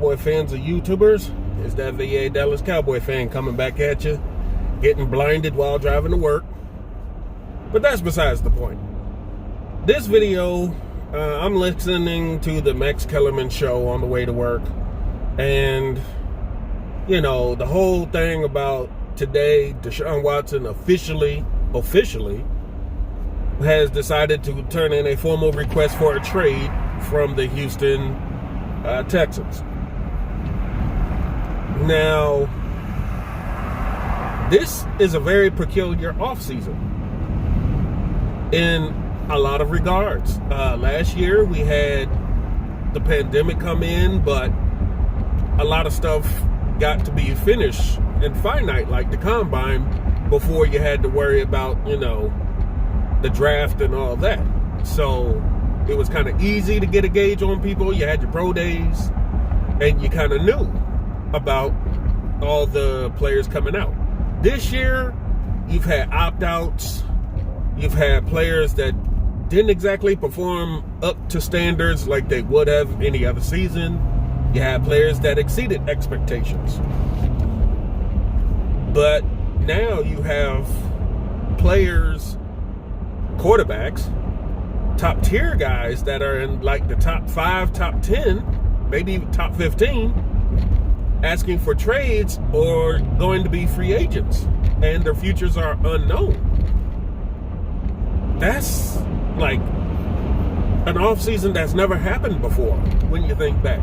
Cowboy fans and YouTubers? It's that VA Dallas Cowboy fan coming back at you, getting blinded while driving to work. But that's besides the point. This video, I'm listening to the Max Kellerman show on the way to work. And, you know, the whole thing about today, Deshaun Watson officially has decided to turn in a formal request for a trade from the Houston Texans. Now, this is a very peculiar offseason in a lot of regards. Last year, we had the pandemic come in, but a lot of stuff got to be finished and finite, like the combine, before you had to worry about, you know, the draft and all that. So it was kind of easy to get a gauge on people. You had your pro days, and you kind of knew about all the players coming out. This year, you've had opt-outs. You've had players that didn't exactly perform up to standards like they would have any other season. You had players that exceeded expectations. But now you have players, quarterbacks, top tier guys that are in like the top 5, top 10, maybe even top 15, asking for trades or going to be free agents, and their futures are unknown. That's like an offseason that's never happened before when you think back.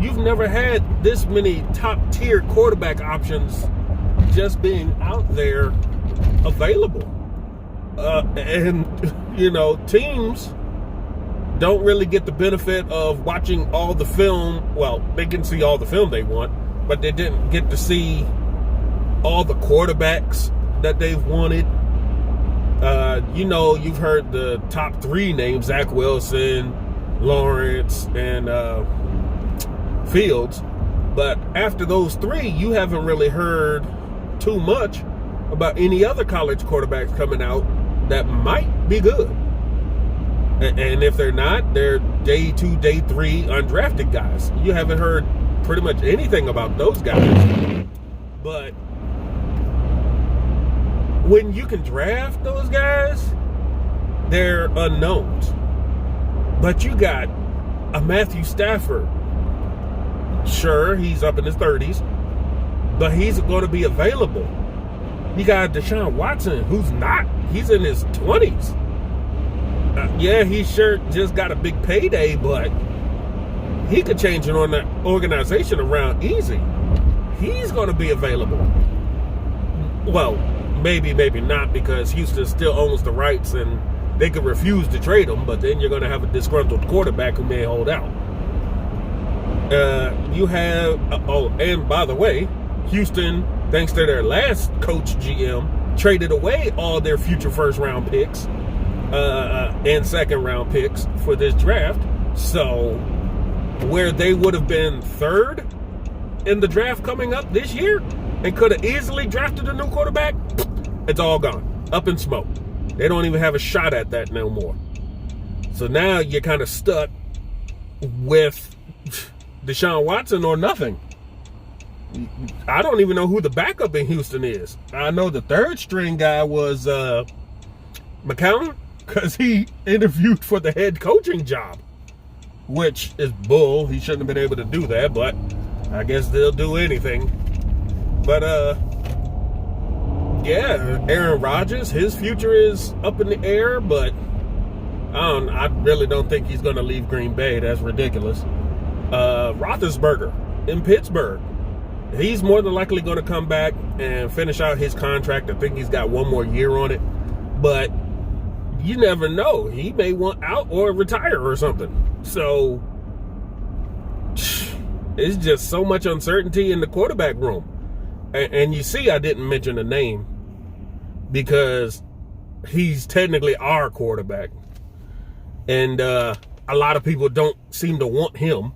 You've never had this many top tier quarterback options just being out there available. And, you know, teams don't really get the benefit of watching all the film. Well, they can see all the film they want, but they didn't get to see all the quarterbacks that they've wanted. You know, you've heard the top 3 names, Zach Wilson, Lawrence, and Fields. But after those 3, you haven't really heard too much about any other college quarterbacks coming out that might be good. And if they're not, they're day 2, day 3 undrafted guys. You haven't heard pretty much anything about those guys. But when you can draft those guys, they're unknowns. But you got a Matthew Stafford. Sure, he's up in his 30s, but he's going to be available. You got Deshaun Watson, who's not. He's in his 20s. Yeah, he sure just got a big payday, but he could change an organization around easy. He's going to be available. Well, maybe not, because Houston still owns the rights and they could refuse to trade him, but then you're going to have a disgruntled quarterback who may hold out. You have, and by the way, Houston, thanks to their last coach GM, traded away all their future first-round picks and second-round picks for this draft. So where they would have been 3rd in the draft coming up this year and could have easily drafted a new quarterback, it's all gone, up in smoke. They don't even have a shot at that no more. So now you're kind of stuck with Deshaun Watson or nothing. I don't even know who the backup in Houston is. I know the 3rd string guy was McCown, because he interviewed for the head coaching job, which is bull. He shouldn't have been able to do that, but I guess they'll do anything. But yeah, Aaron Rodgers, his future is up in the air, but I really don't think he's going to leave Green Bay. That's ridiculous. Roethlisberger in Pittsburgh, he's more than likely going to come back and finish out his contract. I think he's got 1 more year on it, but you never know. He may want out or retire or something. So it's just so much uncertainty in the quarterback room. And you see, I didn't mention a name because he's technically our quarterback. And a lot of people don't seem to want him.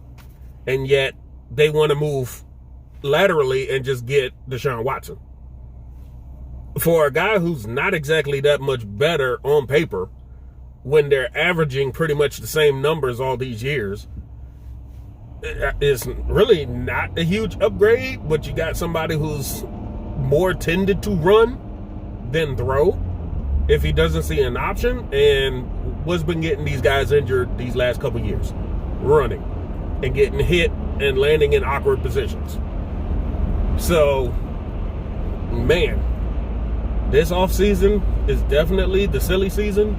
And yet they want to move laterally and just get Deshaun Watson. For a guy who's not exactly that much better on paper, when they're averaging pretty much the same numbers all these years, is really not a huge upgrade, but you got somebody who's more tended to run than throw if he doesn't see an option, and what's been getting these guys injured these last couple years? Running and getting hit and landing in awkward positions. So, man, this offseason is definitely the silly season.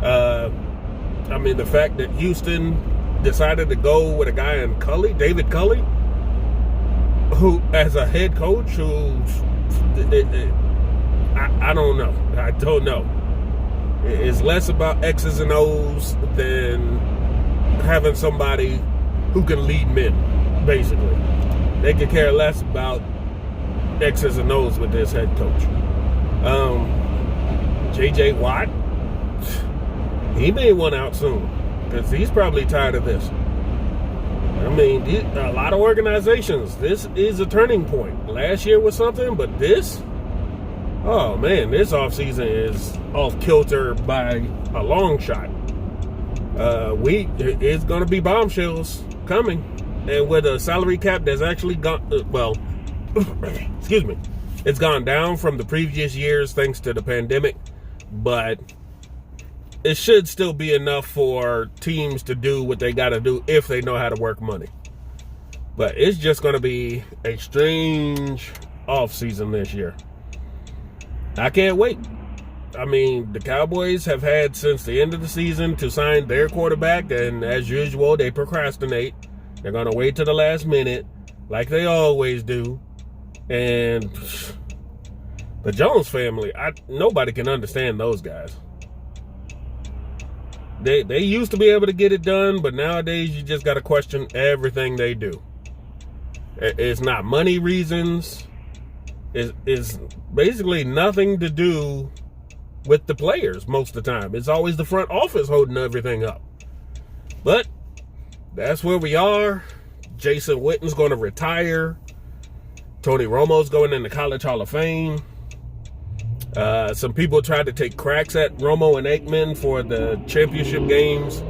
I mean, the fact that Houston decided to go with a guy in Culley, David Culley, who, as a head coach, I don't know. I don't know. It's less about X's and O's than having somebody who can lead men, basically. They could care less about X's and O's with this head coach. J.J. Watt, he may want out soon because he's probably tired of this. I mean, a lot of organizations, this is a turning point. Last year was something, but this, oh man, this offseason is off kilter by a long shot. It's going to be bombshells coming. And with a salary cap that's actually gone, excuse me, it's gone down from the previous years thanks to the pandemic, but it should still be enough for teams to do what they got to do if they know how to work money. But it's just going to be a strange offseason this year. I can't wait. I mean, the Cowboys have had since the end of the season to sign their quarterback, and as usual, they procrastinate. They're going to wait to the last minute, like they always do. And the Jones family, nobody can understand those guys. They used to be able to get it done, but nowadays you just got to question everything they do. It's not money reasons. It's basically nothing to do with the players most of the time. It's always the front office holding everything up. But that's where we are. Jason Witten's going to retire. Tony Romo's going in the College Hall of Fame. Some people tried to take cracks at Romo and Aikman for the championship games,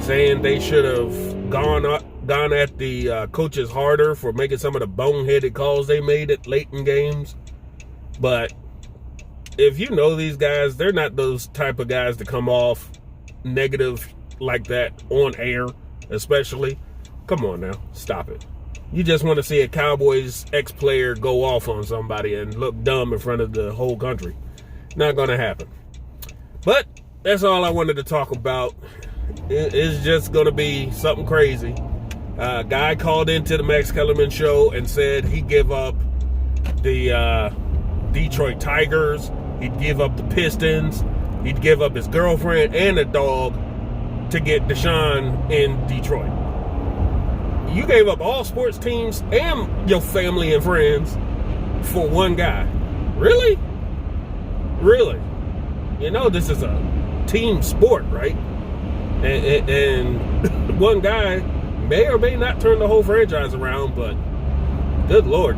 saying they should have gone at the coaches harder for making some of the boneheaded calls they made at late in games. But if you know these guys, they're not those type of guys to come off negative like that on air, especially. Come on now, stop it. You just want to see a Cowboys ex-player go off on somebody and look dumb in front of the whole country. Not going to happen. But that's all I wanted to talk about. It's just going to be something crazy. A guy called into the Max Kellerman show and said he'd give up the Detroit Tigers. He'd give up the Pistons. He'd give up his girlfriend and a dog to get Deshaun in Detroit. You gave up all sports teams and your family and friends for one guy. Really? Really? You know this is a team sport, right? And one guy may or may not turn the whole franchise around, but good Lord.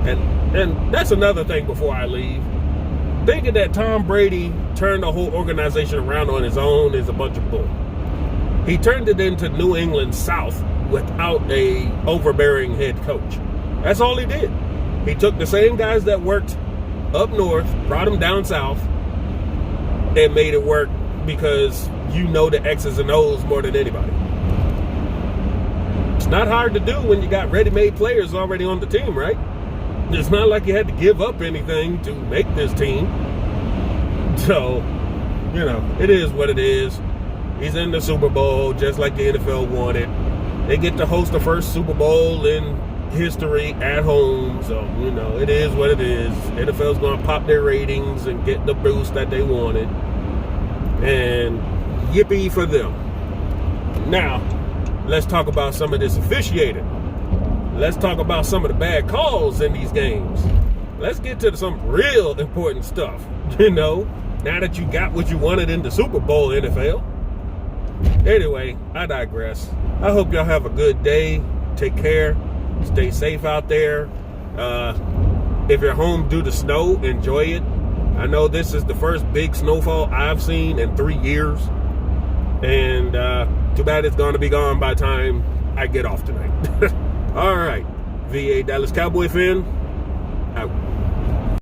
And that's another thing before I leave. Thinking that Tom Brady turned the whole organization around on his own is a bunch of bull. He turned it into New England South without a overbearing head coach. That's all he did. He took the same guys that worked up north, brought them down south, and made it work because you know the X's and O's more than anybody. It's not hard to do when you got ready-made players already on the team, right? It's not like you had to give up anything to make this team. So, you know, it is what it is. He's in the Super Bowl just like the NFL wanted. They get to host the first Super Bowl in history at home. So, you know, it is what it is. NFL's going to pop their ratings and get the boost that they wanted. And yippee for them. Now, let's talk about some of this officiating. Let's talk about some of the bad calls in these games. Let's get to some real important stuff. You know, now that you got what you wanted in the Super Bowl, NFL. Anyway, I digress. I hope y'all have a good day. Take care. Stay safe out there. If you're home due to snow, enjoy it. I know this is the first big snowfall I've seen in 3 years. And too bad it's going to be gone by the time I get off tonight. All right. VA Dallas Cowboy fan.